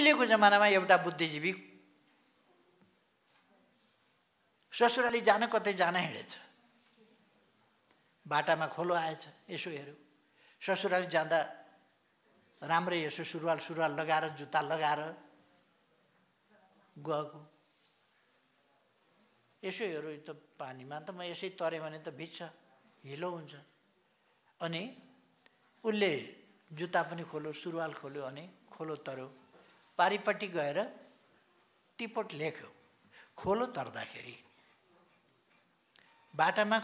उहिलेको जमानामा एउटा बुद्धिजीवी ससुराली जान कतै जान हिँडेछ, बाटामा खोलो आएछ, यसो हेऱ्यो, ससुराली जाँदा राम्रै यसो सुरुवाल लगाएर जुत्ता लगाएर गएको, यसो हेऱ्यो त पानीमा त म यसै तरेँ भने त भिज्छ, हिलो हुन्छ। अनि उसले जुत्ता पनि खोल्यो, सुरुवाल खोल्यो, अनि खोलो तर्यो, पारिपट्टि गएर टिपोट लेख्यो। खोलो तर्दाखेरि बाटामा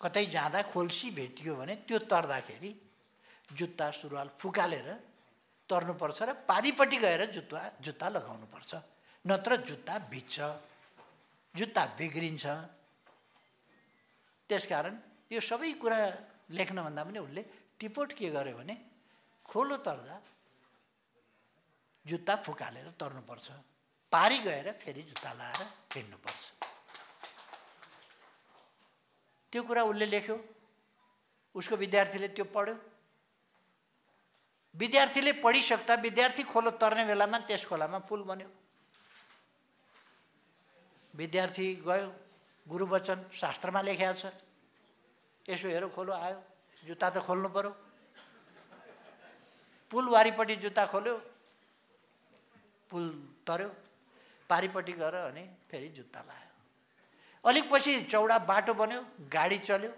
कतै जाँदा खोल्सी भेटियो भने त्यो तर्दाखेरि जुत्ता सुरुवाल फुकालेर तर्नुपर्छ र पारिपट्टि गएर जुत्ता लगाउनुपर्छ, नत्र जुत्ता भिज्छ, जुत्ता बिग्रिन्छ। त्यसकारण यो सबै कुरा लेख्नभन्दा पनि उसले टिपोट के गर्यो भने खोलो तर्दा जुत्ता फुकालेर तर्नुपर्छ, पारी गएर फेरि जुत्ता लाएर हिँड्नुपर्छ। त्यो कुरा उसले लेख्यो, उसको विद्यार्थीले त्यो पढ्यो। विद्यार्थीले पढिसक्दा विद्यार्थी खोलो तर्ने बेलामा त्यस खोलामा पुल बन्यो। विद्यार्थी गयो, गुरुवचन शास्त्रमा लेखेको छ, यसो हेरो खोलो आयो, जुत्ता त खोल्नु पर्यो, पुल वारिपट्टि जुत्ता खोल्यो, पुल तर्यो, पारिपट्टि गएर अनि फेरि जुत्ता लायो। अलिक पछि चौडा बाटो बन्यो, गाडी चल्यो,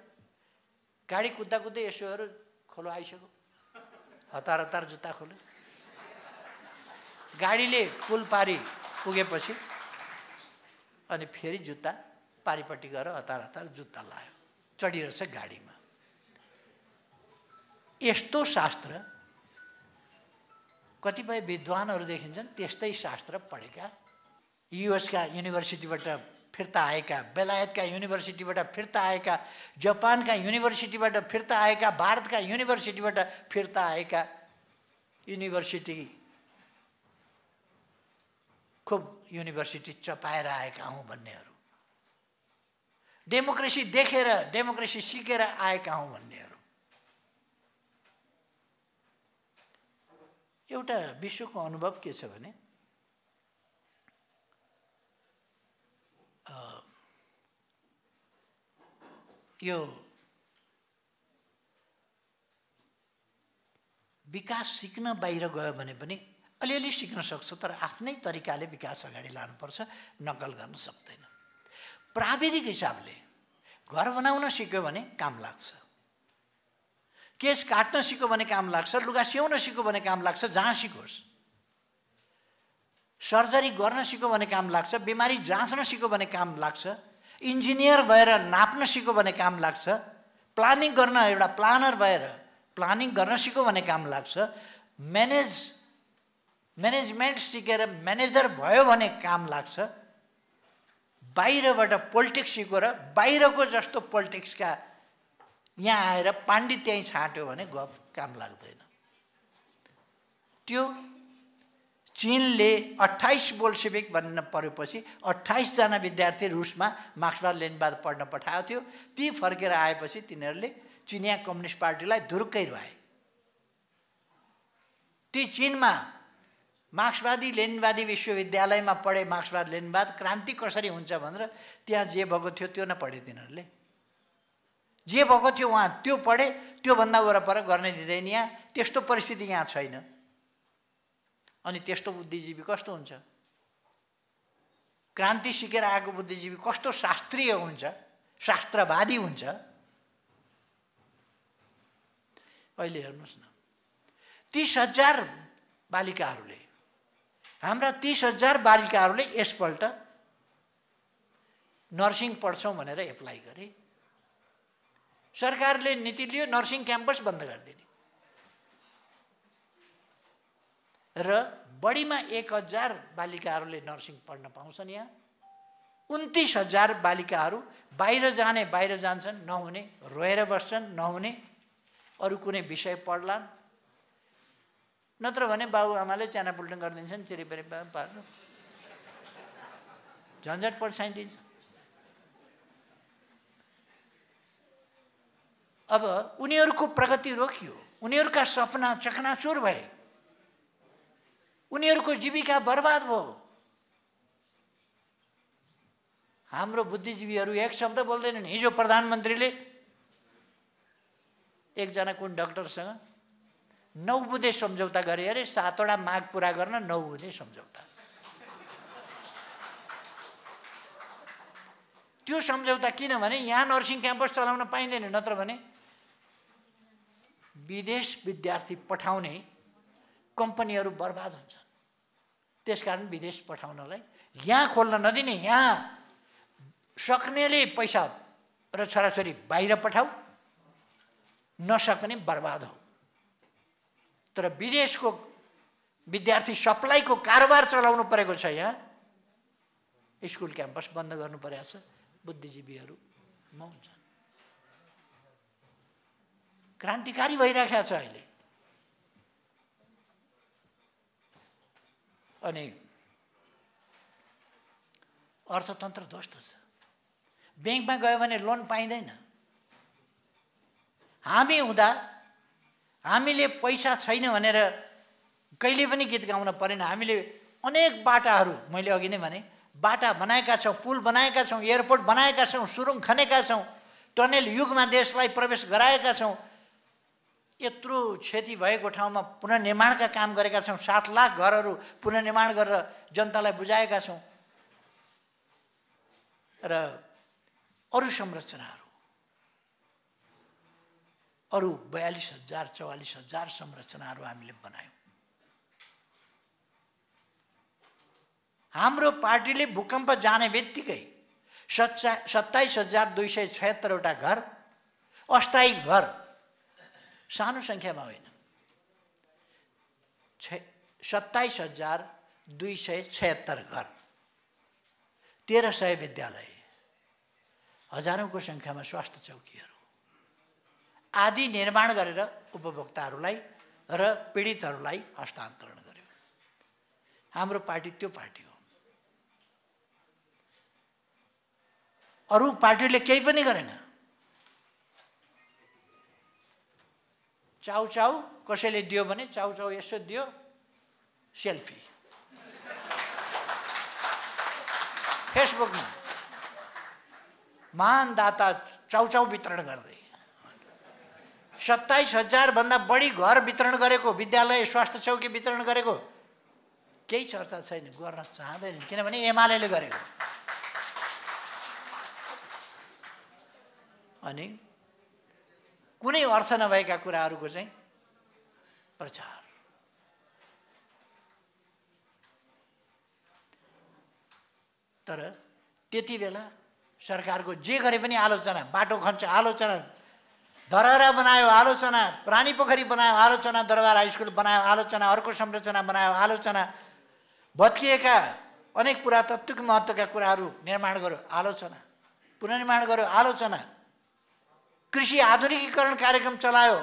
गाडी कुद्दा कुद्दै यसो हेऱ्यो खोलो आइसक्यो, हतार हतार जुत्ता खोल्यो। गाडीले पुल पारी पुगेपछि अनि फेरि जुत्ता पारिपट्टि गएर हतार हतार जुत्ता लायो, चढिरहेछ गाडीमा। यस्तो शास्त्र कतिपय विद्वानहरू देखिन्छन् त्यस्तै शास्त्र पढेका, युएसका युनिभर्सिटीबाट फिर्ता आएका, बेलायतका युनिभर्सिटीबाट फिर्ता आएका, जापानका युनिभर्सिटीबाट फिर्ता आएका, भारतका युनिभर्सिटीबाट फिर्ता आएका, युनिभर्सिटी खुब युनिभर्सिटी चपाएर आएका हौँ भन्नेहरू, डेमोक्रेसी देखेर डेमोक्रेसी सिकेर आएका हौँ भन्नेहरू। एउटा विश्वको अनुभव के छ भने यो विकास सिक्न बाहिर गयो भने पनि अलिअलि सिक्न सक्छ, तर आफ्नै तरिकाले विकास अगाडि लानुपर्छ, नक्कल गर्न सक्दैन। प्राविधिक हिसाबले घर बनाउन सिक्यो भने काम लाग्छ, केस काट्न सिक्यो भने काम लाग्छ, लुगा सिउन सिक्यो भने काम लाग्छ, जहाँ सिकोस्। सर्जरी गर्न सिक्यो भने काम लाग्छ, बिमारी जाँच्न सिक्यो भने काम लाग्छ, इन्जिनियर भएर नाप्न सिक्यो भने काम लाग्छ, प्लानिङ गर्न एउटा प्लानर भएर प्लानिङ गर्न सिक्यो भने काम लाग्छ, म्यानेजमेन्ट सिकेर म्यानेजर भयो भने काम लाग्छ। बाहिरबाट पोलिटिक्स सिक्यो र बाहिरको जस्तो पोलिटिक्सका यहाँ आएर पाण्डित्य छाट्यो भने गफ काम लाग्दैन। त्यो चीनले 28 बोल्सेविक भन्न परेपछि 28 जना विद्यार्थी रुसमा मार्क्सवाद लेनिनवाद पढ्न पठाएको थियो। ती फर्केर आएपछि तिनीहरूले चिनिया कम्युनिस्ट पार्टीलाई धुर्कै रुवाए। ती चीनमा मार्क्सवादी लेनिनवादी विश्वविद्यालयमा पढे, मार्क्सवाद लेनिनवाद क्रान्ति कसरी हुन्छ भनेर त्यहाँ जे भएको थियो त्यो नपढे, तिनीहरूले जे भएको थियो वहाँ त्यो पढे, त्योभन्दा वरपर गर्न दिँदैन। यहाँ त्यस्तो परिस्थिति यहाँ छैन। अनि त्यस्तो बुद्धिजीवी कस्तो हुन्छ? क्रान्ति सिकेर आएको बुद्धिजीवी कस्तो शास्त्रीय हुन्छ, शास्त्रवादी हुन्छ। अहिले हेर्नुहोस् न, 30,000 बालिकाहरूले, हाम्रा 30,000 बालिकाहरूले यसपल्ट नर्सिङ पढ्छौँ भनेर एप्लाई गरे। सरकारले नीति लियो नर्सिङ क्याम्पस बन्द गरिदिने र बढीमा 1,000 बालिकाहरूले नर्सिङ पढ्न पाउँछन्। यहाँ 29,000 बालिकाहरू बाहिर जान्छन्, नहुने रोएर बस्छन्, नहुने अरू कुनै विषय पढ्लान्, नत्र भने बाबुआमाले च्याना पुल्टन गरिदिन्छन्, चिरिपरि पार्नु झन्झट पर्छाइदिन्छ। अब उनीहरूको प्रगति रोकियो, उनीहरूका सपना चकनाचुर भए, उनीहरूको जीविका बर्बाद भयो। हाम्रो बुद्धिजीवीहरू एक शब्द बोल्दैनन्। हिजो प्रधानमन्त्रीले एकजना कुन डाक्टरसँग 9 बुँदे सम्झौता गरे अरे, 7 वटा माग पूरा गर्न 9 बुँदे सम्झौता। त्यो सम्झौता किनभने यहाँ नर्सिङ क्याम्पस चलाउन पाइँदैन, नत्र भने विदेश विद्यार्थी पठाउने कम्पनीहरू बर्बाद हुन्छन्। त्यसकारण विदेश पठाउनलाई यहाँ खोल्न नदिने, यहाँ सक्नेले पैसा र छोराछोरी बाहिर पठाऊ, नसक्ने बर्बाद हो। तर विदेशको विद्यार्थी सप्लाईको कारोबार चलाउनु परेको छ। यहाँ स्कुल क्याम्पस बन्द गर्नु परेको छ। बुद्धिजीवीहरू मौन छन्। क्रान्तिकारी भइरहेको छ अहिले। अनि अर्थतन्त्र ध्वस्त छ। ब्याङ्कमा गयो भने लोन पाइँदैन। हामी हुँदा हामीले पैसा छैन भनेर कहिले पनि गीत गाउन परेन। हामीले अनेक बाटाहरू, मैले अघि नै भने, बाटा बनाएका छौँ, पुल बनाएका छौँ, एयरपोर्ट बनाएका छौँ, सुरुङ खनेका छौँ, टनेल युगमा देशलाई प्रवेश गराएका छौँ। यत्रो क्षति भएको ठाउँमा पुनर्निर्माणका काम गरेका छौँ। 7 लाख घरहरू पुनर्निर्माण गरेर जनतालाई बुझाएका छौँ। र अरू संरचनाहरू, अरू 42,000 44,000 संरचनाहरू हामीले बनायौँ। हाम्रो पार्टीले भूकम्प जाने बित्तिकै 27,276 वटा घर, अस्थायी घर, सानो सङ्ख्यामा होइन, 27,276 घर, 1300 विद्यालय, हजारौँको सङ्ख्यामा स्वास्थ्य चौकीहरू आदि निर्माण गरेर उपभोक्ताहरूलाई र पीडितहरूलाई हस्तान्तरण गर्यो। हाम्रो पार्टी त्यो पार्टी हो। अरू पार्टीले केही पनि गरेन। चाउचाउ कसैले दियो भने चाउचाउ यसो दियो, सेल्फी फेसबुकमा, महान दाता चाउचाउ वितरण गर्दै। 27,000 भन्दा बढी घर वितरण गरेको, विद्यालय स्वास्थ्य चौकी वितरण गरेको केही चर्चा छैन, गर्न चाहँदैन, किनभने एमालेले गरेको। अनि कुनै अर्थ नभएका कुराहरूको चाहिँ प्रचार। तर त्यति बेला सरकारको जे गरे पनि आलोचना, बाटो खन्छ आलोचना, धरहरा बनायो आलोचना, रानी पोखरी बनायो आलोचना, दरबार हाई स्कुल बनायो आलोचना, अर्को संरचना बनायो आलोचना, भत्किएका अनेक पुरातत्त्विक महत्त्वका कुराहरू निर्माण गर्यो आलोचना, पुनर्निर्माण गर्यो आलोचना, कृषि आधुनिकीकरण कार्यक्रम चलायो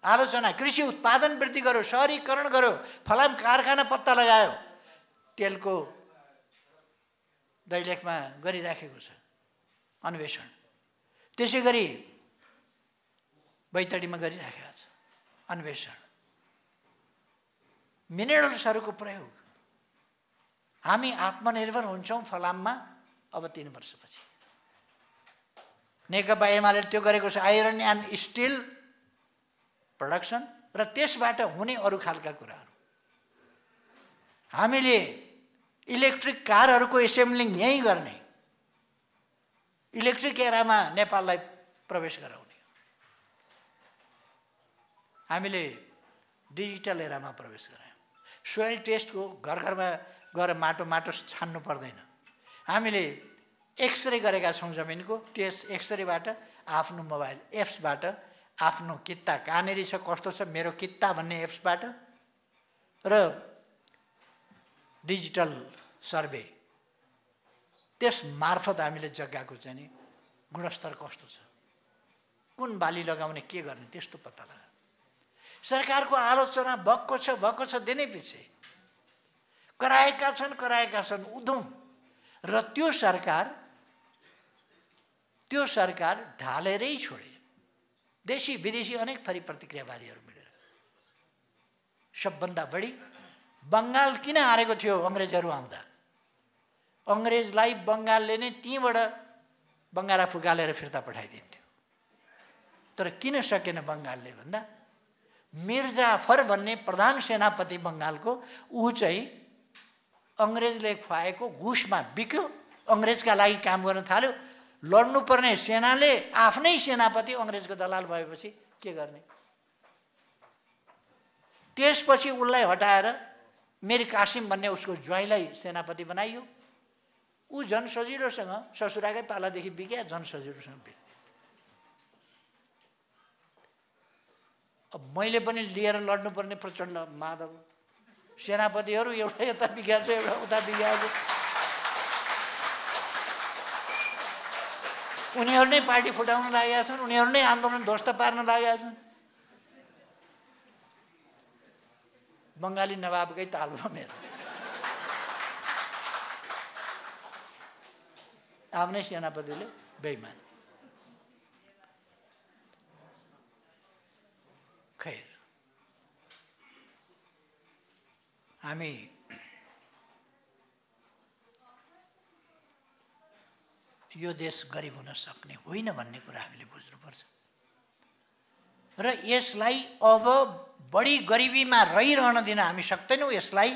आलोचना, कृषि उत्पादन वृद्धि गर्यो, शहरीकरण गर्यो, फलाम कारखाना पत्ता लगायो, तेलको दैलेखमा गरिराखेको छ अन्वेषण, त्यसै गरी बैतडीमा गरिराखेको छ अन्वेषण, मिनरल्सहरूको प्रयोग। हामी आत्मनिर्भर हुन्छौँ फलाममा अब 3 वर्षपछि। नेकपा एमाले त्यो गरेको छ, आइरन एन्ड स्टिल प्रोडक्सन र त्यसबाट हुने अरू खालका कुराहरू। हामीले इलेक्ट्रिक कारहरूको एसेम्बलिङ यहीँ गर्ने, इलेक्ट्रिक एरामा नेपाललाई प्रवेश गराउने, हामीले डिजिटल एरामा प्रवेश गरायौँ। सोइल टेस्टको घर घरमा गएर माटो छान्नु पर्दैन। हामीले एक्सरे गरेका छौँ जमिनको, त्यस एक्सरेबाट आफ्नो मोबाइल एप्सबाट आफ्नो कित्ता कहाँनिर छ, कस्तो छ, मेरो कित्ता भन्ने एप्सबाट र डिजिटल सर्वे, त्यस मार्फत हामीले जग्गाको चाहिँ नि गुणस्तर कस्तो छ, कुन बाली लगाउने, के गर्ने, त्यस्तो पत्ता लगायो। सरकारको आलोचना भएको छ दिनै पछि कराएका छन् उधम। र त्यो सरकार ढालेरै छोडे। देशी विदेशी अनेक थरी प्रतिक्रियावादीहरू मिलेर सबभन्दा बढी बङ्गाल किन हारेको थियो अङ्ग्रेजहरू आउँदा? अङ्ग्रेजलाई बङ्गालले नै त्यहीँबाट बङ्गारा फुकालेर फिर्ता पठाइदिन्थ्यो। तर किन सकेन बङ्गालले भन्दा मिर्जाफर भन्ने प्रधान सेनापति बङ्गालको, ऊ चाहिँ अङ्ग्रेजले खुवाएको घुसमा बिक्यो, अङ्ग्रेजका लागि काम गर्न थाल्यो। लड्नुपर्ने सेनाले आफ्नै सेनापति अङ्ग्रेजको दलाल भएपछि के गर्ने? त्यसपछि उसलाई हटाएर मीर कासिम भन्ने उसको ज्वाइँलाई सेनापति बनाइयो। ऊ झन् सजिलोसँग ससुराकै पालादेखि बिग्या, झन् सजिलोसँग बिग्यो। अब मैले पनि लिएर लड्नुपर्ने प्रचण्ड माधव सेनापतिहरू, एउटा यता बिग्या छ, एउटा उता बिग्या छ। उनीहरू नै पार्टी फुटाउन लागेका छन्, उनीहरू नै आन्दोलन ध्वस्त पार्न लागेका छन्। बङ्गाली नवाबकै ताल भयो मेरो। आफ्नै सेनापतिले बेइमान। खैर, हामी यो देश गरिब हुन सक्ने होइन भन्ने कुरा हामीले बुझ्नुपर्छ र यसलाई अब बढी गरिबीमा रहिरहन दिन हामी सक्दैनौँ। यसलाई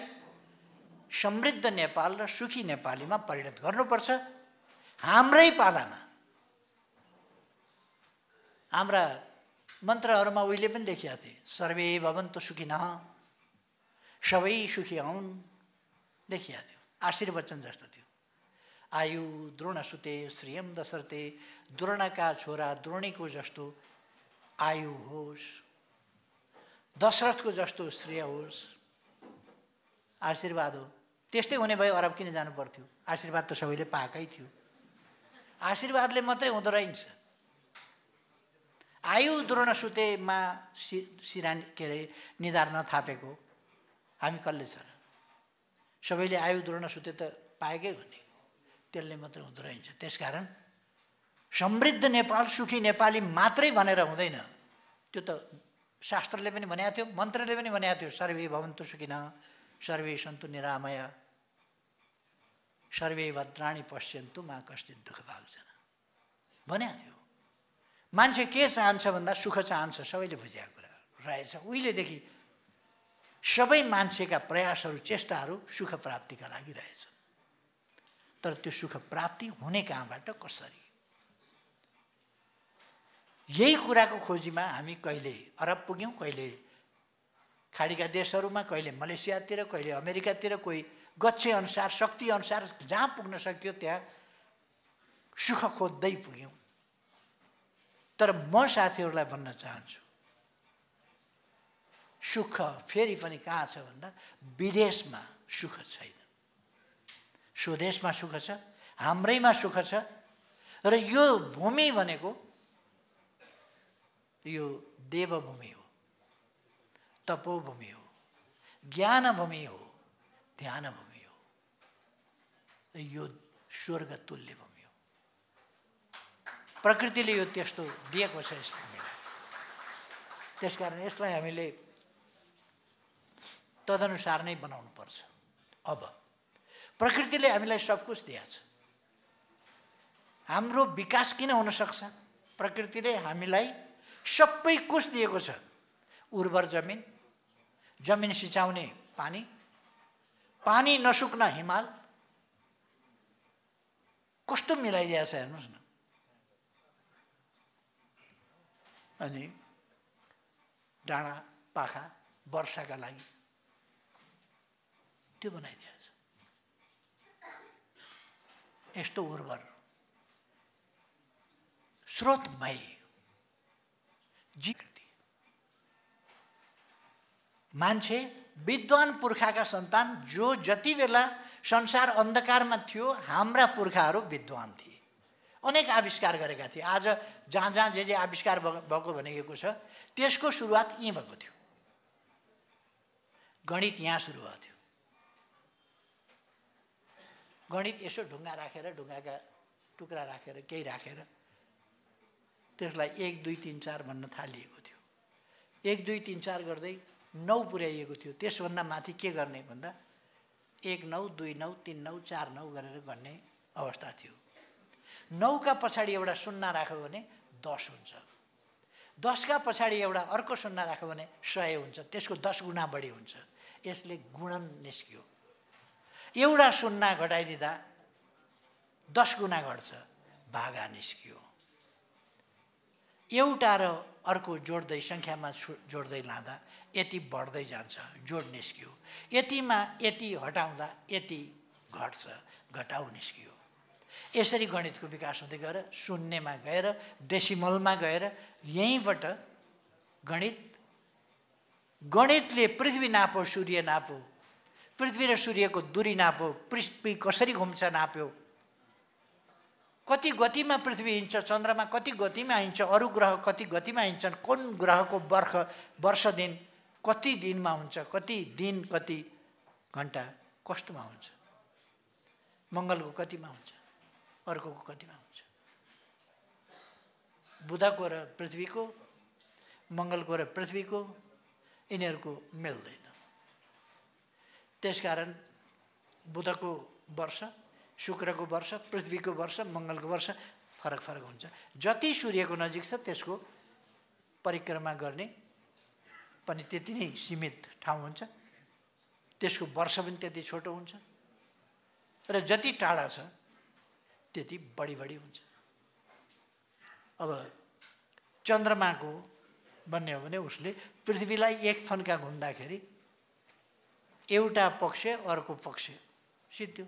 समृद्ध नेपाल र सुखी नेपालीमा परिणत गर्नुपर्छ। हाम्रै पालामा हाम्रा मन्त्रहरूमा उहिले पनि लेखिया थिए, सर्वे भवन्तु सुखिनः, सबै सुखी हुन्, लेखिया थियो। आशीर्वचन जस्तो थियो। आयु द्रोणसुते श्रियं दशरथे, द्रोणका छोरा द्रोणीको जस्तो आयु होस्, दशरथको जस्तो श्रेय होस्। आशीर्वाद हो। त्यस्तै हुने भए अरब किन जानु पर्थ्यो? आशीर्वाद त सबैले पाएकै थियो। आशीर्वादले मात्रै हुँदो रहेछ। आयु द्रोणसुतेमा सिरानी के अरे निधार नथापेको हामी कसले छ र? सबैले आयु द्रोणसुते त पाएकै हो नि, त्यसले मात्रै हुँदो रहेछ। त्यसकारण समृद्ध नेपाल सुखी नेपाली मात्रै भनेर हुँदैन। त्यो त शास्त्रले पनि भनेको थियो, मन्त्रले पनि भनेको थियो, सर्वे भवन्तु सुखिनः, सर्वे सन्तु निरामया, सर्वे भद्राणि पश्यन्तु मा कश्चित् दुःख भाग्छन् भनेको थियो। मान्छे के चाहन्छ भन्दा सुख चाहन्छ, सबैले बुझेको कुरा रहेछ। उहिलेदेखि सबै मान्छेका प्रयासहरू चेष्टाहरू सुख प्राप्तिका लागि रहेछ। तर त्यो सुख प्राप्ति हुने कहाँबाट, कसरी? यही कुराको खोजीमा हामी कहिले अरब पुग्यौँ, कहिले खाडीका देशहरूमा, कहिले मलेसियातिर, कहिले अमेरिकातिर, कोही गच्छे अनुसार शक्ति अनुसार जहाँ पुग्न सक्यो त्यहाँ सुख खोज्दै पुग्यौँ। तर म साथीहरूलाई भन्न चाहन्छु, सुख फेरि पनि कहाँ छ भन्दा विदेशमा सुख छैन, स्वदेशमा सुख छ, हाम्रैमा सुख छ। र यो भूमि भनेको यो देवभूमि हो, तपोभूमि हो, ज्ञानभूमि हो, ध्यानभूमि हो, यो स्वर्ग तुल्य भूमि हो। प्रकृतिले यो त्यस्तो दिएको छ यस भूमिलाई। त्यसकारण यसलाई हामीले तदनुसार नै बनाउनु पर्छ। अब प्रकृतिले हामीलाई सब कुछ दिएछ। हाम्रो विकास किन हुन सक्छ? प्रकृतिले हामीलाई सबै कुछ दिएको छ। उर्वर जमिन, जमिन सिँचाउने पानी, पानी नसुक्न हिमाल, कस्तो मिलाइदिएको छ हेर्नुहोस् न। अनि डाँडा पाखा वर्षाका लागि त्यो बनाइदिएको छ। यस्तो उर्वर स्रोतमय जीवन। मान्छे विद्वान पुर्खाका सन्तान जो जति बेला संसार अन्धकारमा थियो, हाम्रा पुर्खाहरू विद्वान थिए, अनेक आविष्कार गरेका थिए। आज जहाँ जहाँ जे आविष्कार भएको भनेको छ, त्यसको सुरुवात यहीँ भएको थियो। गणित यहाँ सुरु भएको थियो। गणित यसो ढुङ्गा राखेर, ढुङ्गाका टुक्रा राखेर, केही राखेर त्यसलाई 1 2 3 4 भन्न थालिएको थियो। 1 2 3 4 गर्दै 9 पुर्याइएको थियो। त्यसभन्दा माथि के गर्ने भन्दा 1 9 2 9 3 9 4 9 गरेर गर्ने अवस्था थियो। 9 का पछाडि एउटा शून्य राख्यो भने 10 हुन्छ। 10 का पछाडि एउटा अर्को शून्य राख्यो भने 100 हुन्छ। त्यसको 10 गुणा बढी हुन्छ। यसले गुणन निस्क्यो। एउटा शून्य घटाइदिँदा 10 गुणा घट्छ, भागा निस्क्यो। एउटा र अर्को जोड्दै सङ्ख्यामा जोड्दै लाँदा यति बढ्दै जान्छ, जोड निस्क्यो। यतिमा यति हटाउँदा यति घट्छ, घटाउ निस्क्यो। यसरी गणितको विकास हुँदै गएर शून्यमा गएर डेसिमलमा गएर यहीँबाट गणितले पृथ्वी नाप्यो, सूर्य नाप्यो, पृथ्वी र सूर्यको दूरी नाप्यो, पृथ्वी कसरी घुम्छ नाप्यो, कति गतिमा पृथ्वी हिँड्छ, चन्द्रमा कति गतिमा हिँड्छ, अरू ग्रह कति गतिमा हिँड्छन्, कुन ग्रहको वर्ष दिन कति दिनमा हुन्छ, कति दिन कति घन्टा कस्तोमा हुन्छ, मङ्गलको कतिमा हुन्छ, अर्कोको कतिमा हुन्छ, बुधको र पृथ्वीको, मङ्गलको र पृथ्वीको यिनीहरूको मिल्दैन। त्यसकारण बुधको वर्ष, शुक्रको वर्ष, पृथ्वीको वर्ष, मङ्गलको वर्ष फरक फरक हुन्छ। जति सूर्यको नजिक छ त्यसको परिक्रमा गर्ने पनि त्यति नै सीमित ठाउँ हुन्छ, त्यसको वर्ष पनि त्यति छोटो हुन्छ र जति टाढा छ त्यति बढी हुन्छ। अब चन्द्रमाको भन्ने हो भने उसले पृथ्वीलाई एक फन्का घुम्दाखेरि एउटा पक्ष अर्को पक्ष सिद्धियो।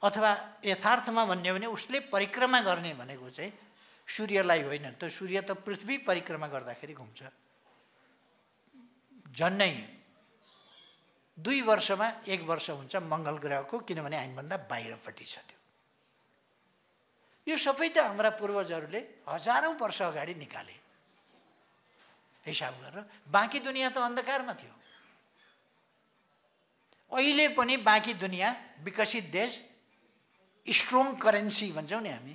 अथवा यथार्थमा भन्ने हो भने उसले परिक्रमा गर्ने भनेको चाहिँ सूर्यलाई होइन, त सूर्य त पृथ्वी परिक्रमा गर्दाखेरि घुम्छ। झन्नै 2 वर्षमा 1 वर्ष हुन्छ मङ्गल ग्रहको, किनभने हामीभन्दा बाहिरपट्टि छ त्यो। यो सबै त हाम्रा पूर्वजहरूले हजारौँ वर्ष अगाडि निकाले हिसाब गरेर। बाँकी दुनियाँ त अन्धकारमा थियो। अहिले पनि बाँकी दुनियाँ विकसित देश, स्ट्रङ करेन्सी भन्छौँ नि हामी,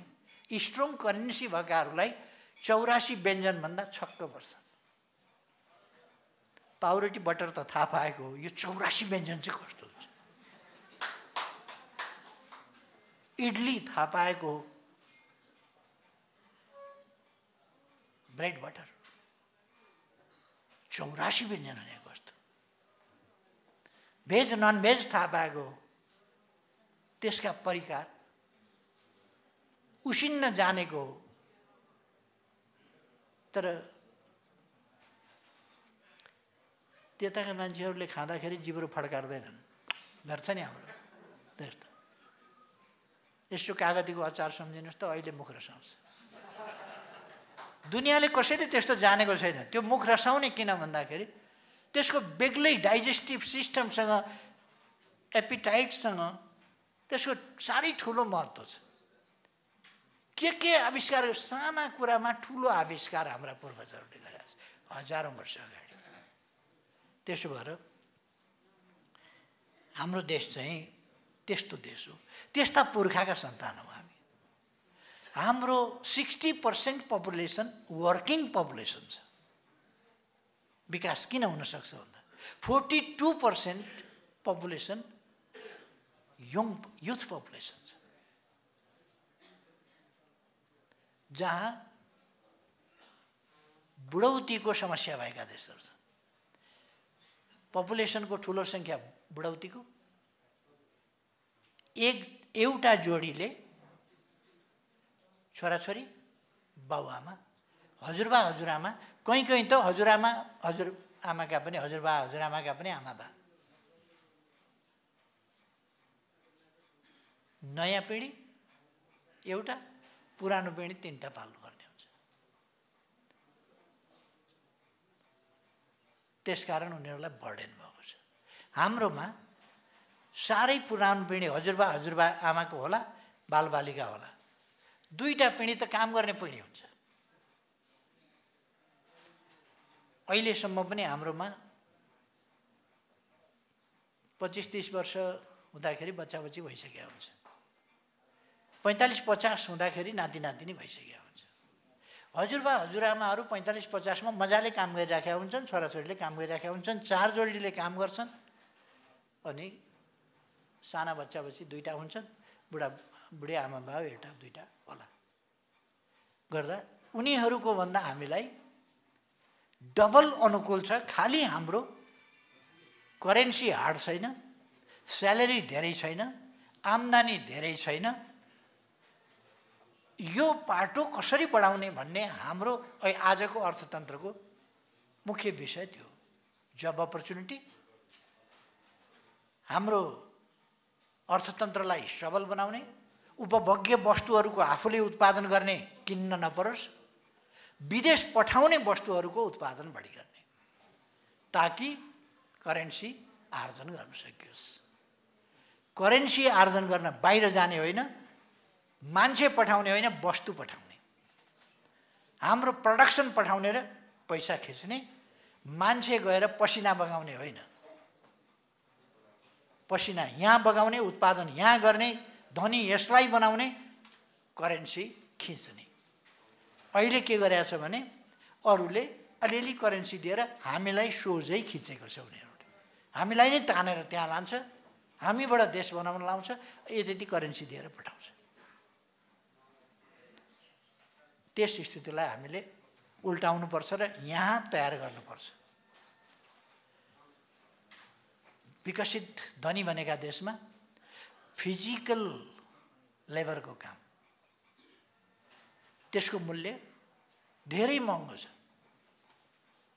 स्ट्रङ करेन्सी भएकाहरूलाई 84 व्यञ्जनभन्दा छक्क पर्छ। पाउरोटी बटर त थाहा पाएको हो, यो 84 व्यञ्जन चाहिँ कस्तो हुन्छ। इडली थाहा पाएको हो, ब्रेड बटर 84 व्यञ्जन हुने कस्तो। भेज नन भेज थाहा पाएको हो, त्यसका परिकार उसिन्न जानेको हो। तर त्यताका मान्छेहरूले खाँदाखेरि जिब्रो फड्कार्दैनन्, गर्छ नि हाम्रो त्यस्तो। यसो कागतीको अचार सम्झिनुहोस् त, अहिले मुख रसाउँछ। दुनियाँले कसैले त्यस्तो जानेको छैन। त्यो मुख रसाउने किन भन्दाखेरि त्यसको बेग्लै डाइजेस्टिभ सिस्टमसँग, एपिटाइटसँग त्यसको साह्रै ठुलो महत्त्व छ। के आविष्कार, साना कुरामा ठुलो आविष्कार हाम्रा पूर्वजहरूले गरेका छन् हजारौँ वर्ष अगाडि। त्यसो भएर हाम्रो देश चाहिँ त्यस्तो देश हो, त्यस्ता पुर्खाका सन्तान हौँ हामी। हाम्रो 60% पपुलेसन वर्किङ पपुलेसन छ। विकास किन हुन सक्छ भन्दा 42% पपुलेसन युथ पपुलेसन छ। जहाँ बुढौतीको समस्या भएका देशहरू छन्, पपुलेसनको ठुलो सङ्ख्या बुढौतीको, एउटा जोडीले छोराछोरी, बाउआमा, हजुरबा हजुरआमा, कहीँ त हजुरआमा हजुरआमाका पनि, हजुरबा हजुरआमाका पनि आमाबा। नयाँ पिँढी एउटा, पुरानो पिँढी 3टा पाल्नुपर्ने हुन्छ। त्यसकारण उनीहरूलाई बर्डन भएको छ। हाम्रोमा साह्रै पुरानो पिँढी हजुरबा आमाको होला, बालबालिका होला, 2टा पिँढी त काम गर्ने पिँढी हुन्छ। अहिलेसम्म पनि हाम्रोमा 25-30 वर्ष हुँदाखेरि बच्चा-बच्ची भइसकेका हुन्छ, 45-50 हुँदाखेरि नाति नातिनी भइसकेका हुन्छ। हजुरबा हजुरआमाहरू 45-50 मा मजाले काम गरिराखेका हुन्छन्, छोराछोरीले काम गरिराखेका हुन्छन्, 4 जोडीले काम गर्छन्, अनि साना बच्चा-बच्ची 2टा हुन्छन्, बुढी आमा बाउ 1-2टा होला गर्दा उनीहरूको भन्दा हामीलाई डबल अनुकूल छ। खाली हाम्रो करेन्सी हार्ड छैन, स्यालेरी धेरै छैन, आम्दानी धेरै छैन, यो पाटो कसरी बढाउने भन्ने हाम्रो आजको अर्थतन्त्रको मुख्य विषय थियो। जब अपर्च्युनिटी, हाम्रो अर्थतन्त्रलाई सबल बनाउने, उपभोग्य वस्तुहरूको आफूले उत्पादन गर्ने, किन्न नपरोस्, विदेश पठाउने वस्तुहरूको उत्पादन बढी गर्ने, ताकि करेन्सी आर्जन गर्न सकियोस्। करेन्सी आर्जन गर्न बाहिर जाने होइन, मान्छे पठाउने होइन, वस्तु पठाउने, हाम्रो प्रोडक्सन पठाउने र पैसा खिच्ने, मान्छे गएर पसिना बगाउने होइन, पसिना यहाँ बगाउने, उत्पादन यहाँ गर्ने, धनी यसलाई बनाउने, करेन्सी खिच्ने। अहिले के गरेछ भने अरूले अलिअलि करेन्सी दिएर हामीलाई सोझै खिचेको छ। उनीहरूले हामीलाई नै तानेर त्यहाँ लान्छ, हामीबाट देश बनाउन लाउँछ, यति करेन्सी दिएर पठाउँछ। त्यस स्थितिलाई हामीले उल्टाउनुपर्छ र यहाँ तयार गर्नुपर्छ। विकसित धनी बनेका देशमा फिजिकल लेबरको काम, त्यसको मूल्य धेरै महँगो छ।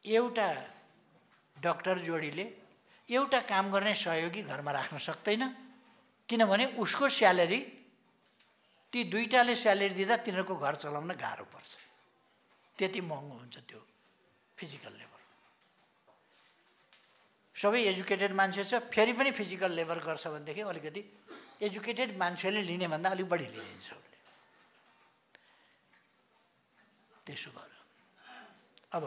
एउटा डाक्टर जोडीले एउटा काम गर्ने सहयोगी घरमा राख्न सक्दैन, किनभने उसको स्यालेरी, ती 2टाले स्यालेरी दिँदा तिनीहरूको घर चलाउन गाह्रो पर्छ, त्यति महँगो हुन्छ त्यो फिजिकल लेबर। सबै एजुकेटेड मान्छे छ, फेरि पनि फिजिकल लेबर गर्छ भनेदेखि अलिकति एजुकेटेड मान्छेले लिने भन्दा अलिक बढी लिन्छ उसले। त्यसो भएर अब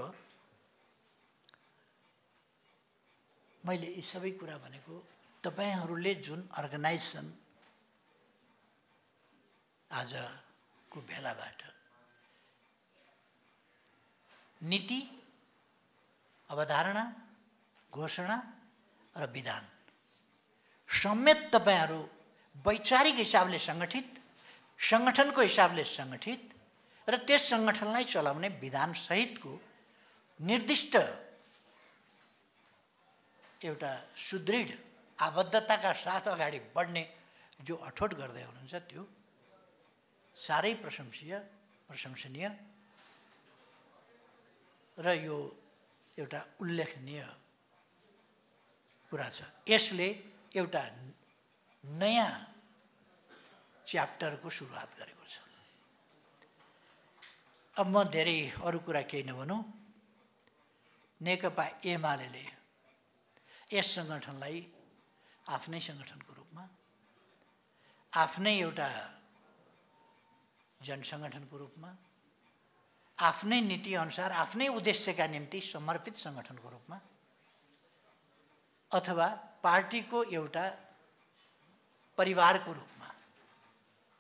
मैले यी सबै कुरा भनेको तपाईहरूले जुन अर्गनाइजेसन आजको भेलाबाट नीति, अवधारणा, घोषणा र विधान समेत तपाईहरू वैचारिक हिसाबले सङ्गठित, सङ्गठनको हिसाबले सङ्गठित र त्यस सङ्गठनलाई चलाउने विधान सहितको निर्दिष्ट एउटा सुदृढ आबद्धताका साथ अगाडि बढ्ने जो अठोट गर्दै हुनुहुन्छ त्यो साह्रै प्रशंसनीय र यो एउटा उल्लेखनीय कुरा छ। यसले एउटा नयाँ च्याप्टरको सुरुवात गरेको छ। अब म धेरै अरू कुरा केही नभनौँ, नेकपा एमाले यस सङ्गठनलाई आफ्नै सङ्गठनको रूपमा, आफ्नै एउटा जनसङ्गठनको रूपमा, आफ्नै नीति अनुसार, आफ्नै उद्देश्यका निम्ति समर्पित सङ्गठनको रूपमा अथवा पार्टीको एउटा परिवारको रूपमा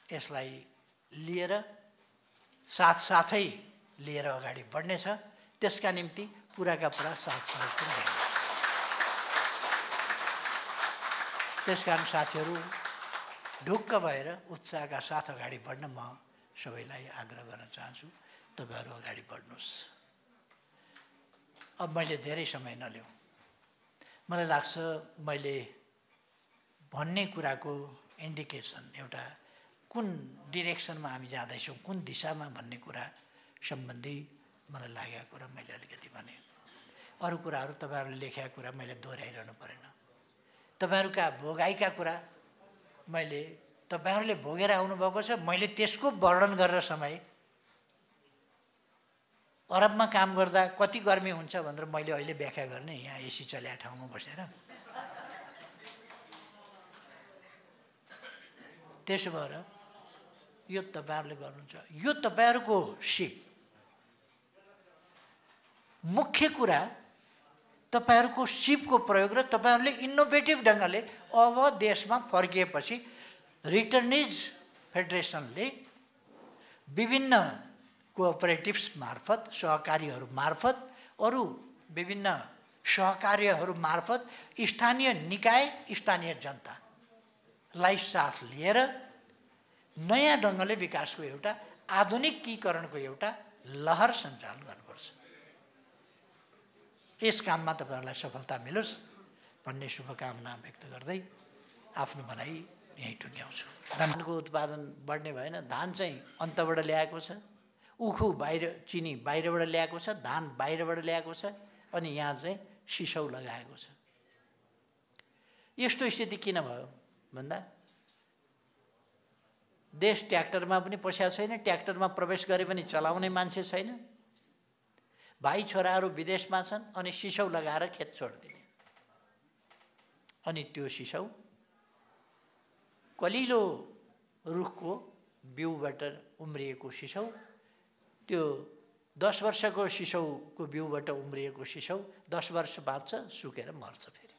यसलाई लिएर साथसाथै लिएर अगाडि बढ्नेछ। त्यसका निम्ति पुराका पुरा साथ पुऱ्याइन्छ। त्यसकारण साथीहरू ढुक्क भएर उत्साहका साथ अगाडि बढ्न म सबैलाई आग्रह गर्न चाहन्छु, तपाईहरू अगाडि बढ्नुहोस्। अब मैले धेरै समय नलिउँ, मलाई लाग्छ मैले भन्ने कुराको इन्डिकेसन, एउटा कुन डिरेक्सनमा हामी जाँदैछौँ, कुन दिशामा भन्ने कुरा सम्बन्धी मलाई लागेको कुरा मैले अलिकति भने। अरू कुराहरू तपाईहरूले लेखेका कुरा मैले दोहोऱ्याइरहनु परेन। तपाईहरूका भोगाइका कुरा मैले, तपाईहरूले भोगेर आउनुभएको छ, मैले त्यसको वर्णन गरेर समय अरबमा काम गर्दा कति गर्मी हुन्छ भनेर मैले अहिले व्याख्या गर्ने यहाँ एसी चल्या ठाउँमा बसेर। त्यसो भएर यो तपाईहरूले गर्नुहुन्छ, यो तपाईहरूको सिप। मुख्य कुरा तपाईहरूको सिपको प्रयोग र तपाईहरूले इनोभेटिभ ढङ्गले अब देशमा फर्किएपछि रिटर्निज फेडरेसनले विभिन्न कोअपरेटिभ्स मार्फत, सहकारीहरू मार्फत, अरू विभिन्न सहकार्यहरू मार्फत स्थानीय निकाय, स्थानीय जनतालाई साथ लिएर नयाँ ढङ्गले विकासको एउटा आधुनिकीकरणको एउटा लहर सञ्चालन गर्नुपर्छ। यस काममा तपाईहरुलाई सफलता मिलोस् भन्ने शुभकामना व्यक्त गर्दै आफ्नो भनाइ यही टुङ्ग्याउँछु। धानको उत्पादन बढ्ने भएन, धान चाहिँ अन्तबाट ल्याएको छ, उखु बाहिर, चिनी बाहिरबाट ल्याएको छ, धान बाहिरबाट ल्याएको छ, अनि यहाँ चाहिँ सिसौ लगाएको छ। यस्तो स्थिति किन भयो भन्दा देश ट्र्याक्टरमा पनि पस्या छैन, ट्र्याक्टरमा प्रवेश गरे पनि चलाउने मान्छे छैन, भाइ छोराहरू विदेशमा छन्, अनि सिसौ लगाएर खेत छोड्दिने। अनि त्यो सिसौ कलिलो रुखको बिउबाट उम्रिएको सिसौ, त्यो 10 वर्षको सिसौको बिउबाट उम्रिएको सिसौ 10 वर्ष बाँच्छ, सुकेर मर्छ फेरि।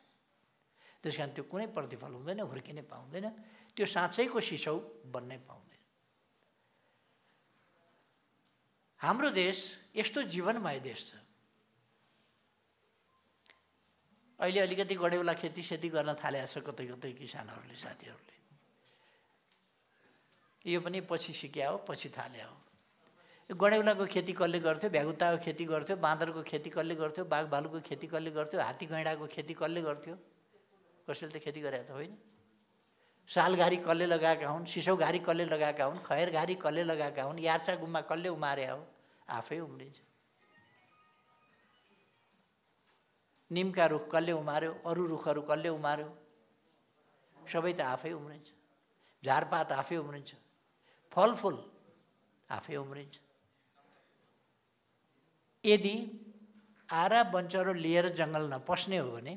त्यसकारण त्यो कुनै प्रतिफल हुँदैन, हुर्किनै पाउँदैन, त्यो साँच्चैको सिसौ बन्नै पाउँदैन। हाम्रो देश यस्तो जीवनमय देश छ। अहिले अलिकति गडेउला खेतीसेती गर्न थालेको छ कतै कतै किसानहरूले, साथीहरूले। यो पनि पछि सिक्या हो, पछि थाले हो। गडेउलाको खेती कसले गर्थ्यो, भ्यागुताको खेती गर्थ्यो, बाँदरको खेती कसले गर्थ्यो, बाघ भालुको खेती कसले गर्थ्यो, हात्ती गैँडाको खेती कसले गर्थ्यो? कसैले त खेती गरेको त होइन। सालघारी कसले लगाएका हुन्, सिसौघारी कसले लगाएका हुन्, खयरघारी कसले लगाएका हुन्, यार्चा गुम्बा कसले उमारे हो? आफै उम्रिन्छ। निमका रुख कसले उमार्यो, अरू रुखहरू कसले उमार्यो? सबै त आफै उम्रिन्छ। झारपात आफै उम्रिन्छ, फलफुल आफै उम्रिन्छ। यदि आरा बन्चरो लिएर जङ्गल नपस्ने हो भने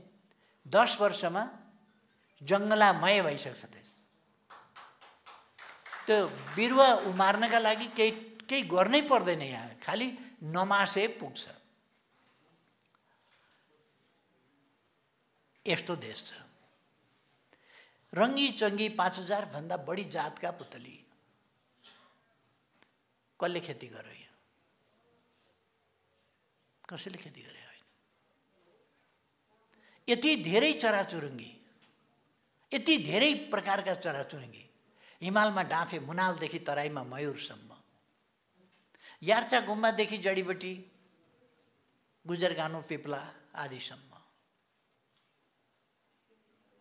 10 वर्षमा जङ्गलामय भइसक्छ देश। त्यो बिरुवा उमार्नका लागि केही गर्नै पर्दैन, यहाँ खालि नमासे पुग्छ। यस्तो देश छ। रङ्गी चङ्गी 5000 भन्दा बढी जातका पुतली। कसले खेती गर्यो? यहाँ कसैले खेती गरे होइन। यति धेरै चराचुरुङ्गी, यति धेरै प्रकारका चराचुरुङ्गी, हिमालमा डाँफे मुनालदेखि तराईमा मयूरसम्म, यार्चा गुम्बादेखि जडीबुटी, गुजरगानु पिप्ला आदिसम्म,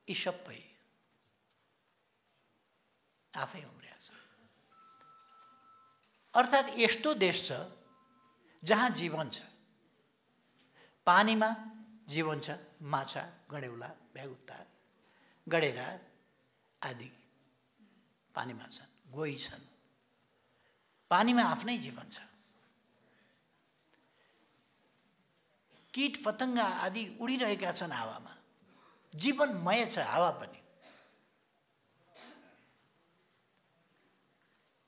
यी सबै आफै उम्रिया छ। अर्थात् यस्तो देश छ जहाँ जीवन छ। पानीमा जीवन छ, माछा, गडेउला, भ्यागुता, गडेरा आदि पानीमा छन्, गोही छन्। पानीमा आफ्नै जीवन छ। कीट पतङ्गा आदि उडिरहेका छन् हावामा, जीवनमय छ हावा पनि।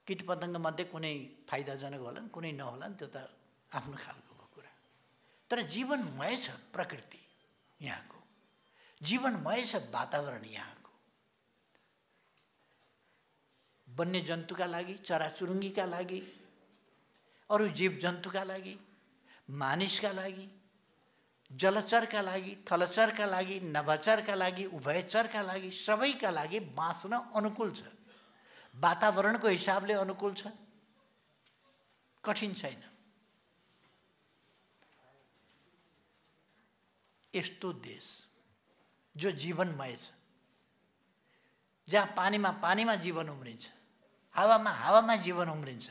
कीट पतङ्ग मध्ये कुनै फाइदाजनक होलान्, कुनै नहोलान्, त्यो त आफ्नो खालको कुरा। तर जीवनमय छ प्रकृति यहाँको, जीवनमय छ वातावरण यहाँको। वन्यजन्तुका लागि, चराचुरुङ्गीका लागि, अरू जीवजन्तुका लागि, मानिसका लागि, जलचरका लागि, थलचरका लागि, नभचरका लागि, उभयचरका लागि, सबैका लागि बाँच्न अनुकूल छ। वातावरणको हिसाबले अनुकूल छ, कठिन छैन। यस्तो देश जो जीवनमय छ, जहाँ पानीमा पानीमा जीवन उम्रिन्छ, हावामा हावामा जीवन उम्रिन्छ,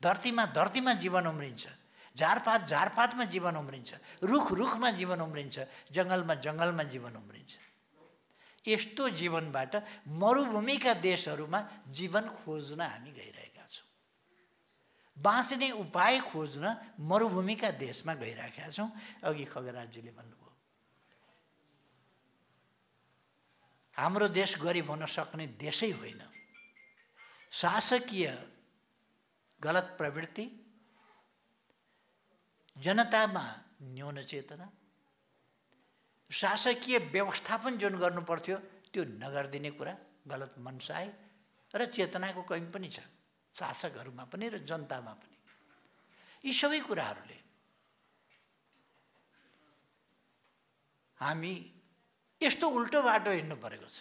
धरतीमा धरतीमा जीवन उम्रिन्छ, झारपात झारपातमा जीवन उम्रिन्छ, रुख रुखमा जीवन उम्रिन्छ, जङ्गलमा जङ्गलमा जीवन उम्रिन्छ। यस्तो जीवनबाट मरुभूमिका देशहरूमा जीवन खोज्न हामी गइरहेका छौँ। बाँच्ने उपाय खोज्न मरुभूमिका देशमा गइरहेका छौँ। अघि खगराजजीले भन्नुभयो, हाम्रो देश गरिब हुन सक्ने देशै होइन। शासकीय गलत प्रवृत्ति, जनतामा न्यून चेतना, शासकीय व्यवस्थापन जुन गर्नु पर्थ्यो त्यो नगरिदिने कुरा, गलत मनसाय र चेतनाको कमी पनि छ शासकहरूमा पनि र जनतामा पनि। यी सबै कुराहरूले हामी यस्तो उल्टो बाटो हिँड्नु परेको छ।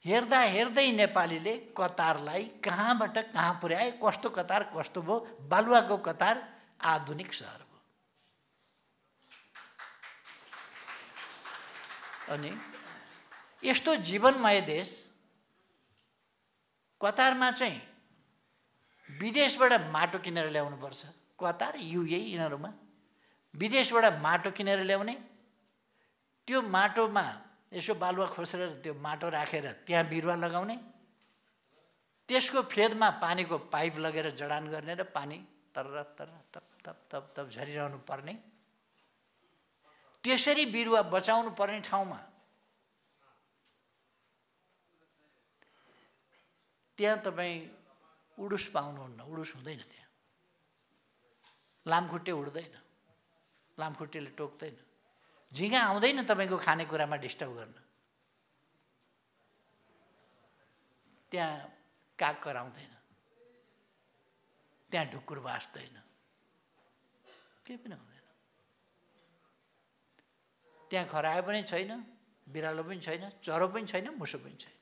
हेर्दा हेर्दै नेपालीले कतारलाई कहाँबाट कहाँ पुर्याए, कस्तो कतार कस्तो भयो, बालुवाको कतार आधुनिक सहर भयो। अनि यस्तो जीवनमय देश कतारमा चाहिँ विदेशबाट माटो किनेर ल्याउनु पर्छ। कतार, युए यिनीहरूमा विदेशबाट माटो किनेर ल्याउने, त्यो माटोमा यसो बालुवा खोसेर त्यो माटो राखेर त्यहाँ बिरुवा लगाउने, त्यसको फेदमा पानीको पाइप लगेर जडान गर्ने र पानी तर तर तप तप तप तप झरिरहनु पर्ने, त्यसरी बिरुवा बचाउनु पर्ने ठाउँमा त्यहाँ तपाईँ उडुस पाउनुहुन्न। उडुस हुँदैन त्यहाँ, लामखुट्टे उड्दैन, लामखुट्टेले टोक्दैन, झिँगा आउँदैन तपाईँको खानेकुरामा डिस्टर्ब गर्न, त्यहाँ काग कराउँदैन, त्यहाँ ढुकुर बाँच्दैन, केही पनि हुँदैन। त्यहाँ खरायो पनि छैन, बिरालो पनि छैन, चरो पनि छैन, मुसो पनि छैन,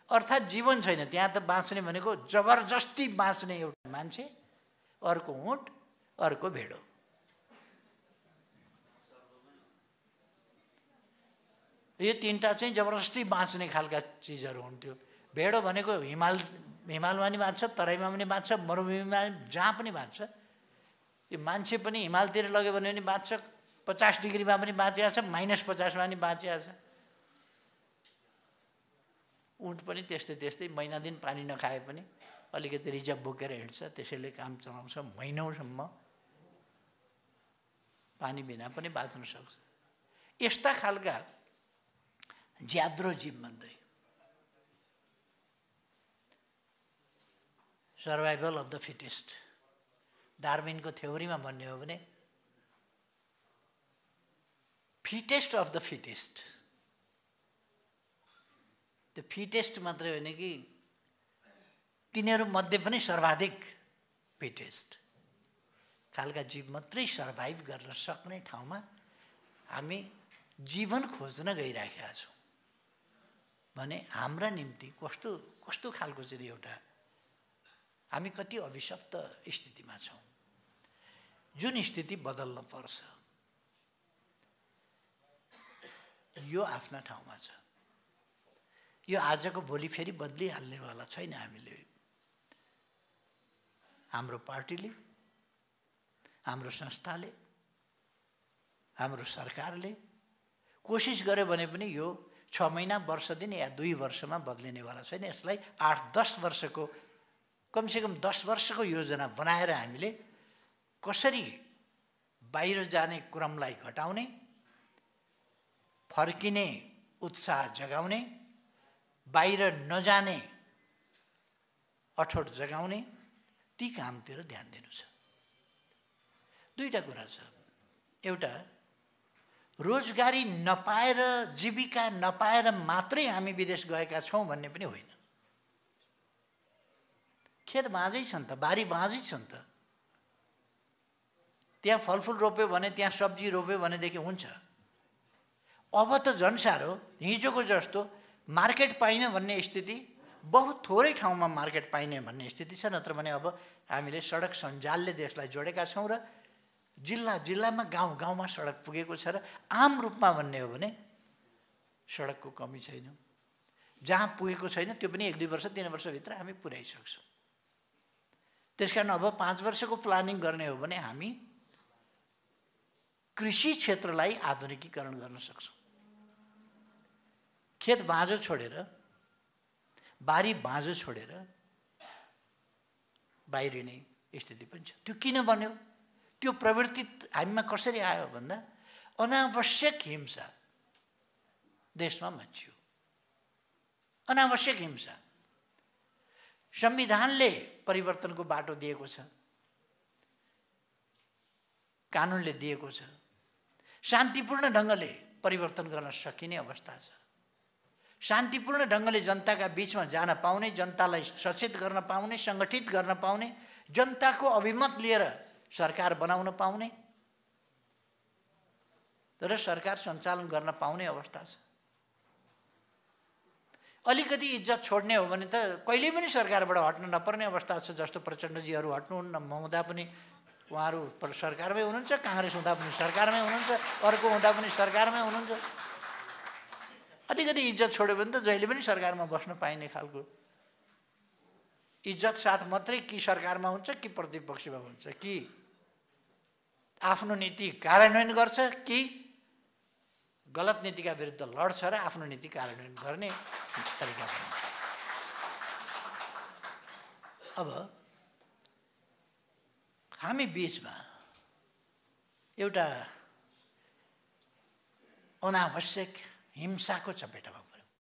अर्थात् जीवन छैन त्यहाँ। त बाँच्ने भनेको जबरजस्ती बाँच्ने एउटा मान्छे, अर्को ऊँट, अर्को भेडो। यो तीनटा चाहिँ जबरजस्ती बाँच्ने खालका चिजहरू हुन्थ्यो। भेडो भनेको हिमालमा पनि बाँच्छ, तराईमा पनि बाँच्छ, मरुभूमिमा जहाँ पनि बाँच्छ। यो मान्छे पनि हिमालतिर लग्यो भने पनि बाँच्छ, 50 डिग्रीमा पनि बाँचिया छ, -50मा पनि बाँचिया छ। ऊँट पनि त्यस्तै त्यस्तै, महिना दिन पानी नखाए पनि अलिकति रिजर्भ बोकेर हिँड्छ, त्यसैले काम चलाउँछ, महिनौसम्म पानी बिना पनि बाँच्न सक्छ। यस्ता खालका ज्याद्रो जीव भन्दै सर्भाइभल अफ द फिटेस्ट, डार्विनको थ्योरीमा भन्ने हो भने फिटेस्ट अफ द फिटेस्ट, त्यो फिटेस्ट मात्रै होइन कि तिनीहरू मध्ये पनि सर्वाधिक फिटेस्ट खालका जीव मात्रै सर्भाइभ गर्न सक्ने ठाउँमा हामी जीवन खोज्न गइराखेका छौँ भने हाम्रा निम्ति कस्तो कस्तो खालको चाहिँ एउटा हामी कति अभिशप्त स्थितिमा छौँ, जुन स्थिति बदल्न पर्छ। यो आफ्ना ठाउँमा छ। यो आजको भोलि फेरि बदलिहाल्नेवाला छैन। हामीले, हाम्रो पार्टीले, हाम्रो संस्थाले, हाम्रो सरकारले कोसिस गर्यो भने पनि यो 6 महिना, वर्ष दिन या 2 वर्षमा बदलिनेवाला छैन। यसलाई 8-10 वर्षको, कमसेकम 10 वर्षको योजना बनाएर हामीले कसरी बाहिर जाने क्रमलाई घटाउने, फर्किने उत्साह जगाउने, बाहिर नजाने अठोट जगाउने, ती कामतिर ध्यान दिनु छ। दुईटा कुरा छ। एउटा, रोजगारी नपाएर, जीविका नपाएर मात्रै हामी विदेश गएका छौँ भन्ने पनि होइन। खेत बाँझै छन् त, बारी बाँझै छन् त, त्यहाँ फलफुल रोप्यो भने, त्यहाँ सब्जी रोप्यो भनेदेखि हुन्छ। अब त झन् साह्रो, हिजोको जस्तो मार्केट पाइन भन्ने स्थिति, बहुत थोरै ठाउँमा मार्केट पाइने भन्ने स्थिति छ। नत्र भने अब हामीले सडक सञ्जालले देशलाई जोडेका छौँ र जिल्ला जिल्लामा, गाउँ गाउँमा सडक पुगेको छ। र आम रूपमा भन्ने हो भने सडकको कमी छैन। जहाँ पुगेको छैन त्यो पनि 1-2 वर्ष 3 वर्षभित्र हामी पुर्याइसक्छौँ। त्यसकारण अब 5 वर्षको प्लानिङ गर्ने हो भने हामी कृषि क्षेत्रलाई आधुनिकीकरण गर्न सक्छौँ। खेत बाँझो छोडेर, बारी बाँझो छोडेर बाहिरिने स्थिति पनि छ। त्यो किन बन्यो? त्यो प्रवृत्ति हामीमा कसरी आयो भन्दा अनावश्यक हिंसा देशमा मच्चियो। अनावश्यक हिंसा। संविधानले परिवर्तनको बाटो दिएको छ, कानुनले दिएको छ। शान्तिपूर्ण ढङ्गले परिवर्तन गर्न सकिने अवस्था छ। शान्तिपूर्ण ढङ्गले जनताका बीचमा जान पाउने, जनतालाई सचेत गर्न पाउने, सङ्गठित गर्न पाउने, जनताको अभिमत लिएर सरकार बनाउन पाउने र सरकार सञ्चालन गर्न पाउने अवस्था छ। अलिकति इज्जत छोड्ने हो भने त कहिले पनि सरकारबाट हट्न नपर्ने अवस्था छ। जस्तो प्रचण्डजीहरू हट्नुहुन्न, हुँदा पनि उहाँहरू सरकारमै हुनुहुन्छ, काङ्ग्रेस हुँदा पनि सरकारमै हुनुहुन्छ, अर्को हुँदा पनि सरकारमै हुनुहुन्छ। अलिकति इज्जत छोड्यो भने त जहिले पनि सरकारमा बस्न पाइने खालको इज्जत साथ मात्रै कि सरकारमा हुन्छ कि प्रतिपक्षमा हुन्छ, कि आफ्नो नीति कार्यान्वयन गर्छ कि गलत नीतिका विरुद्ध लड्छ र आफ्नो नीति कार्यान्वयन गर्ने तरिका बनाउँछ। अब हामी बीचमा एउटा अनावश्यक हिंसाको चपेटामा